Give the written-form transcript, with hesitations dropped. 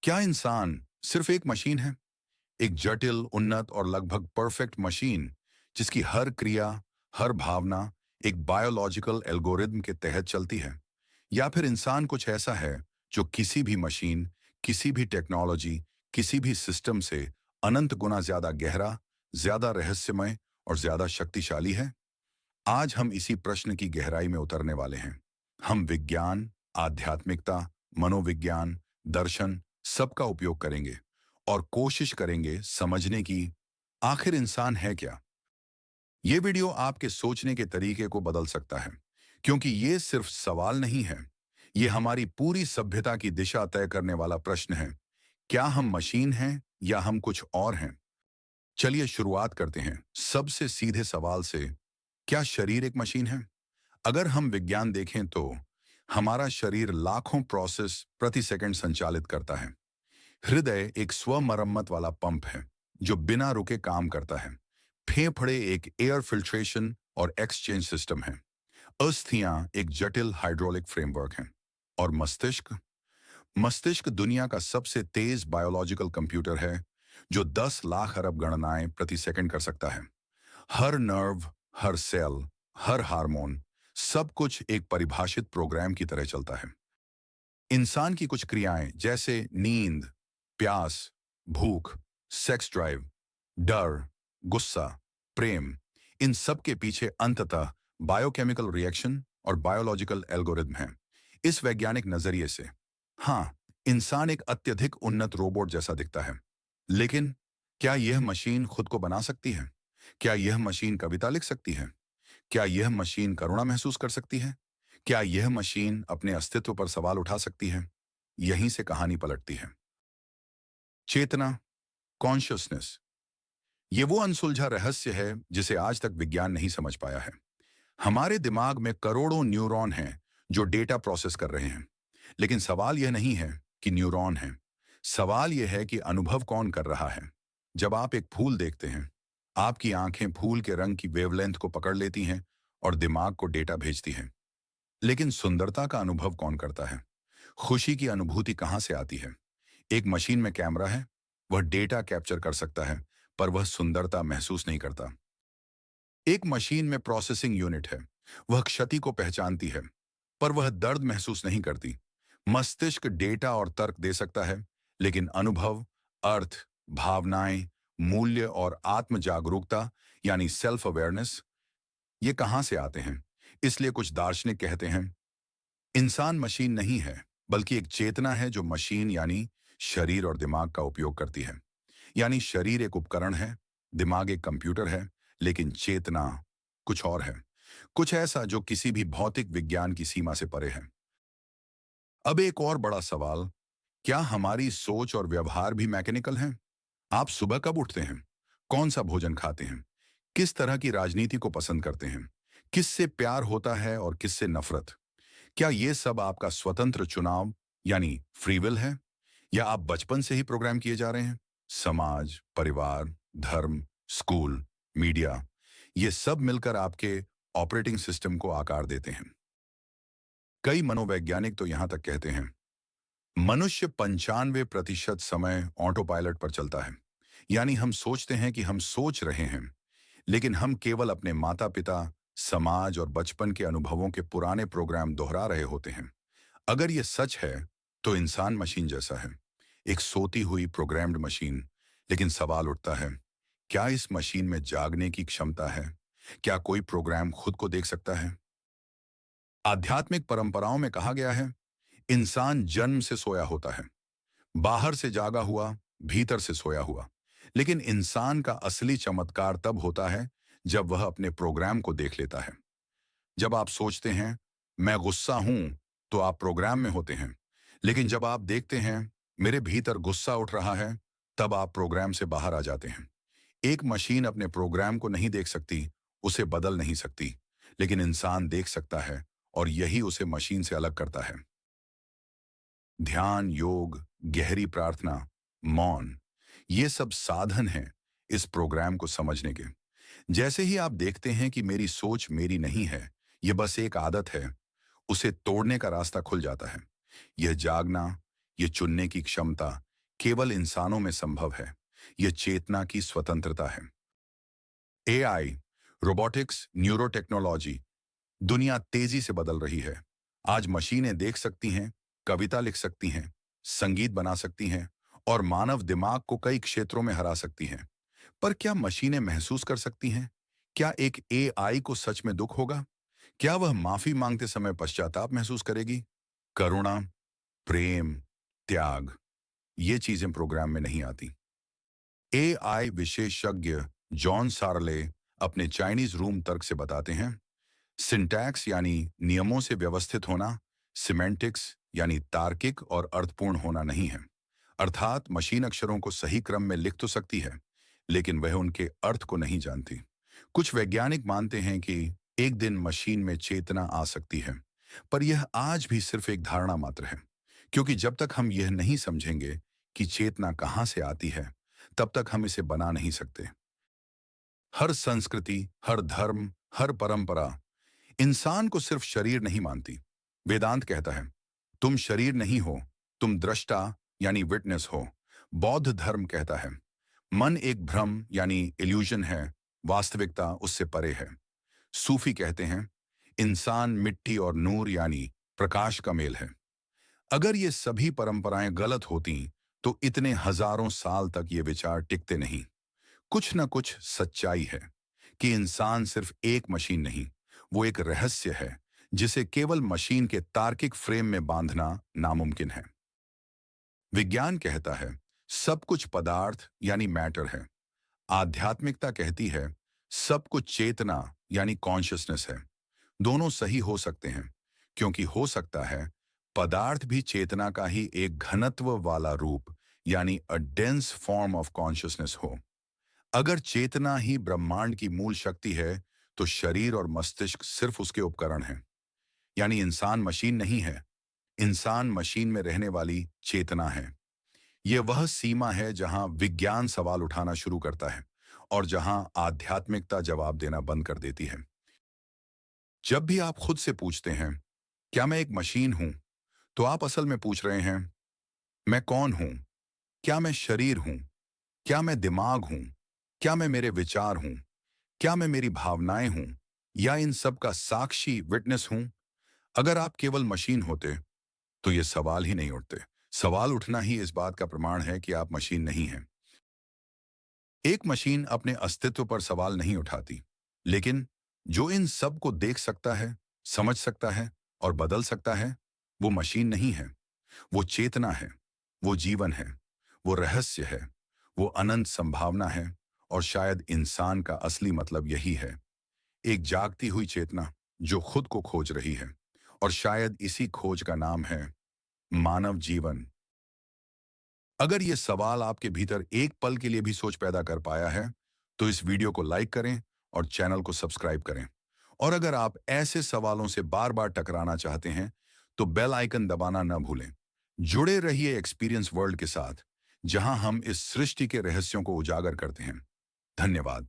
क्या इंसान सिर्फ एक मशीन है? एक जटिल, उन्नत और लगभग परफेक्ट मशीन जिसकी हर क्रिया, हर भावना एक बायोलॉजिकल एल्गोरिदम के तहत चलती है? या फिर इंसान कुछ ऐसा है जो किसी भी मशीन, किसी भी टेक्नोलॉजी, किसी भी सिस्टम से अनंत गुना ज्यादा गहरा, ज्यादा रहस्यमय और ज्यादा शक्तिशाली है? आज हम इसी प्रश्न की गहराई में उतरने वाले हैं। हम विज्ञान, आध्यात्मिकता, मनोविज्ञान, दर्शन सबका उपयोग करेंगे और कोशिश करेंगे समझने की आखिर इंसान है क्या। ये वीडियो आपके सोचने के तरीके को बदल सकता है, क्योंकि ये सिर्फ सवाल नहीं है, ये हमारी पूरी सभ्यता की दिशा तय करने वाला प्रश्न है। क्या हम मशीन हैं या हम कुछ और हैं? चलिए शुरुआत करते हैं सबसे सीधे सवाल से। क्या शरीर एक मशीन है? अगर हम विज्ञान देखें तो हमारा शरीर लाखों प्रोसेस प्रति सेकंड संचालित करता है। हृदय एक स्वमरम्मत वाला पंप है जो बिना रुके काम करता है। फेफड़े एक एयर फिल्ट्रेशन और एक्सचेंज सिस्टम है। अस्थियां एक जटिल हाइड्रोलिक फ्रेमवर्क है। और मस्तिष्क मस्तिष्क दुनिया का सबसे तेज बायोलॉजिकल कंप्यूटर है जो 10 लाख अरब गणनाएं प्रति सेकंड कर सकता है। हर नर्व, हर सेल, हर हार्मोन, सब कुछ एक परिभाषित प्रोग्राम की तरह चलता है। इंसान की कुछ क्रियाएं जैसे नींद, प्यास, भूख, सेक्स ड्राइव, डर, गुस्सा, प्रेम, इन सब के पीछे अंततः बायोकेमिकल रिएक्शन और बायोलॉजिकल एल्गोरिदम है। इस वैज्ञानिक नजरिए से हाँ, इंसान एक अत्यधिक उन्नत रोबोट जैसा दिखता है। लेकिन क्या यह मशीन खुद को बना सकती है? क्या यह मशीन कविता लिख सकती है? क्या यह मशीन करुणा महसूस कर सकती है? क्या यह मशीन अपने अस्तित्व पर सवाल उठा सकती है? यहीं से कहानी पलटती है। चेतना, कॉन्शियसनेस, ये वो अनसुलझा रहस्य है जिसे आज तक विज्ञान नहीं समझ पाया है। हमारे दिमाग में करोड़ों न्यूरॉन हैं जो डेटा प्रोसेस कर रहे हैं। लेकिन सवाल यह नहीं है कि न्यूरॉन है। सवाल यह है कि अनुभव कौन कर रहा है। जब आप एक फूल देखते हैं, आपकी आंखें फूल के रंग की वेवलेंथ को पकड़ लेती हैं और दिमाग को डेटा भेजती हैं। लेकिन सुंदरता का अनुभव कौन करता है? खुशी की अनुभूति कहां से आती है? एक मशीन में कैमरा है, वह डेटा कैप्चर कर सकता है, पर वह सुंदरता महसूस नहीं करता। एक मशीन में प्रोसेसिंग यूनिट है, वह क्षति को पहचानती है, पर वह दर्द महसूस नहीं करती। मस्तिष्क डेटा और तर्क दे सकता है, लेकिन अनुभव, अर्थ, भावनाएं, मूल्य और आत्म जागरूकता यानी सेल्फ अवेयरनेस, ये कहां से आते हैं? इसलिए कुछ दार्शनिक कहते हैं इंसान मशीन नहीं है, बल्कि एक चेतना है जो मशीन यानी शरीर और दिमाग का उपयोग करती है। यानी शरीर एक उपकरण है, दिमाग एक कंप्यूटर है, लेकिन चेतना कुछ और है। कुछ ऐसा जो किसी भी भौतिक विज्ञान की सीमा से परे है। अब एक और बड़ा सवाल, क्या हमारी सोच और व्यवहार भी मैकेनिकल हैं? आप सुबह कब उठते हैं? कौन सा भोजन खाते हैं? किस तरह की राजनीति को पसंद करते हैं? किससे प्यार होता है और किससे नफरत? क्या ये सब आपका स्वतंत्र चुनाव यानी फ्री विल है, या आप बचपन से ही प्रोग्राम किए जा रहे हैं? समाज, परिवार, धर्म, स्कूल, मीडिया, ये सब मिलकर आपके ऑपरेटिंग सिस्टम को आकार देते हैं। कई मनोवैज्ञानिक तो यहां तक कहते हैं मनुष्य 95% समय ऑटो पायलट पर चलता है। यानी हम सोचते हैं कि हम सोच रहे हैं, लेकिन हम केवल अपने माता पिता, समाज और बचपन के अनुभवों के पुराने प्रोग्राम दोहरा रहे होते हैं। अगर ये सच है, तो इंसान मशीन जैसा है, एक सोती हुई प्रोग्राम्ड मशीन। लेकिन सवाल उठता है, क्या इस मशीन में जागने की क्षमता है? क्या कोई प्रोग्राम खुद को देख सकता है? आध्यात्मिक परंपराओं में कहा गया है इंसान जन्म से सोया होता है, बाहर से जागा हुआ, भीतर से सोया हुआ। लेकिन इंसान का असली चमत्कार तब होता है जब वह अपने प्रोग्राम को देख लेता है। जब आप सोचते हैं मैं गुस्सा हूं, तो आप प्रोग्राम में होते हैं। लेकिन जब आप देखते हैं मेरे भीतर गुस्सा उठ रहा है, तब आप प्रोग्राम से बाहर आ जाते हैं। एक मशीन अपने प्रोग्राम को नहीं देख सकती, उसे बदल नहीं सकती, लेकिन इंसान देख सकता है, और यही उसे मशीन से अलग करता है। ध्यान, योग, गहरी प्रार्थना, मौन, ये सब साधन हैं इस प्रोग्राम को समझने के। जैसे ही आप देखते हैं कि मेरी सोच मेरी नहीं है, ये बस एक आदत है, उसे तोड़ने का रास्ता खुल जाता है। यह जागना, यह चुनने की क्षमता, केवल इंसानों में संभव है। यह चेतना की स्वतंत्रता है। एआई, रोबोटिक्स, न्यूरोटेक्नोलॉजी, दुनिया तेजी से बदल रही है। आज मशीनें देख सकती हैं, कविता लिख सकती हैं, संगीत बना सकती हैं और मानव दिमाग को कई क्षेत्रों में हरा सकती हैं। पर क्या मशीनें महसूस कर सकती हैं? क्या एक एआई को सच में दुख होगा? क्या वह माफी मांगते समय पश्चाताप महसूस करेगी? करुणा, प्रेम, त्याग, ये चीजें प्रोग्राम में नहीं आती। एआई विशेषज्ञ जॉन सार्ले अपने चाइनीज रूम तर्क से बताते हैं, सिंटैक्स यानी नियमों से व्यवस्थित होना, सिमेंटिक्स यानी तार्किक और अर्थपूर्ण होना नहीं है। अर्थात मशीन अक्षरों को सही क्रम में लिख तो सकती है, लेकिन वह उनके अर्थ को नहीं जानती। कुछ वैज्ञानिक मानते हैं कि एक दिन मशीन में चेतना आ सकती है, पर यह आज भी सिर्फ एक धारणा मात्र है, क्योंकि जब तक हम यह नहीं समझेंगे कि चेतना कहाँ से आती है, तब तक हम इसे बना नहीं सकते। हर संस्कृति, हर धर्म, हर परंपरा इंसान को सिर्फ शरीर नहीं मानती। वेदांत कहता है, तुम शरीर नहीं हो, तुम दृष्टा यानी विटनेस हो। बौद्ध धर्म कहता है, मन एक भ्रम यानी इल्यूजन है, वास्तविकता उससे परे है। सूफी कहते हैं, इंसान मिट्टी और नूर यानी प्रकाश का मेल है। अगर ये सभी परंपराएं गलत होती तो इतने हजारों साल तक ये विचार टिकते नहीं। कुछ न कुछ सच्चाई है कि इंसान सिर्फ एक मशीन नहीं, वो एक रहस्य है जिसे केवल मशीन के तार्किक फ्रेम में बांधना नामुमकिन है। विज्ञान कहता है सब कुछ पदार्थ यानी मैटर है। आध्यात्मिकता कहती है सब कुछ चेतना यानी कॉन्शियसनेस है। दोनों सही हो सकते हैं, क्योंकि हो सकता है पदार्थ भी चेतना का ही एक घनत्व वाला रूप यानी a dense form of consciousness हो। अगर चेतना ही ब्रह्मांड की मूल शक्ति है, तो शरीर और मस्तिष्क सिर्फ उसके उपकरण हैं। यानी इंसान मशीन नहीं है, इंसान मशीन में रहने वाली चेतना है। यह वह सीमा है जहां विज्ञान सवाल उठाना शुरू करता है और जहां आध्यात्मिकता जवाब देना बंद कर देती है। जब भी आप खुद से पूछते हैं, क्या मैं एक मशीन हूं, तो आप असल में पूछ रहे हैं, मैं कौन हूं? क्या मैं शरीर हूं? क्या मैं दिमाग हूं? क्या मैं मेरे विचार हूं? क्या मैं मेरी भावनाएं हूं? या इन सब का साक्षी विटनेस हूं? अगर आप केवल मशीन होते, तो ये सवाल ही नहीं उठते। सवाल उठना ही इस बात का प्रमाण है कि आप मशीन नहीं हैं। एक मशीन अपने अस्तित्व पर सवाल नहीं उठाती, लेकिन जो इन सब को देख सकता है, समझ सकता है और बदल सकता है, वो मशीन नहीं है। वो चेतना है, वो जीवन है, वो रहस्य है, वो अनंत संभावना है। और शायद इंसान का असली मतलब यही है, एक जागती हुई चेतना जो खुद को खोज रही है। और शायद इसी खोज का नाम है मानव जीवन। अगर ये सवाल आपके भीतर एक पल के लिए भी सोच पैदा कर पाया है, तो इस वीडियो को लाइक करें और चैनल को सब्सक्राइब करें। और अगर आप ऐसे सवालों से बार बार टकराना चाहते हैं, तो बेल आइकन दबाना न भूलें। जुड़े रहिए एक्सपीरियंस वर्ल्ड के साथ, जहां हम इस सृष्टि के रहस्यों को उजागर करते हैं। धन्यवाद।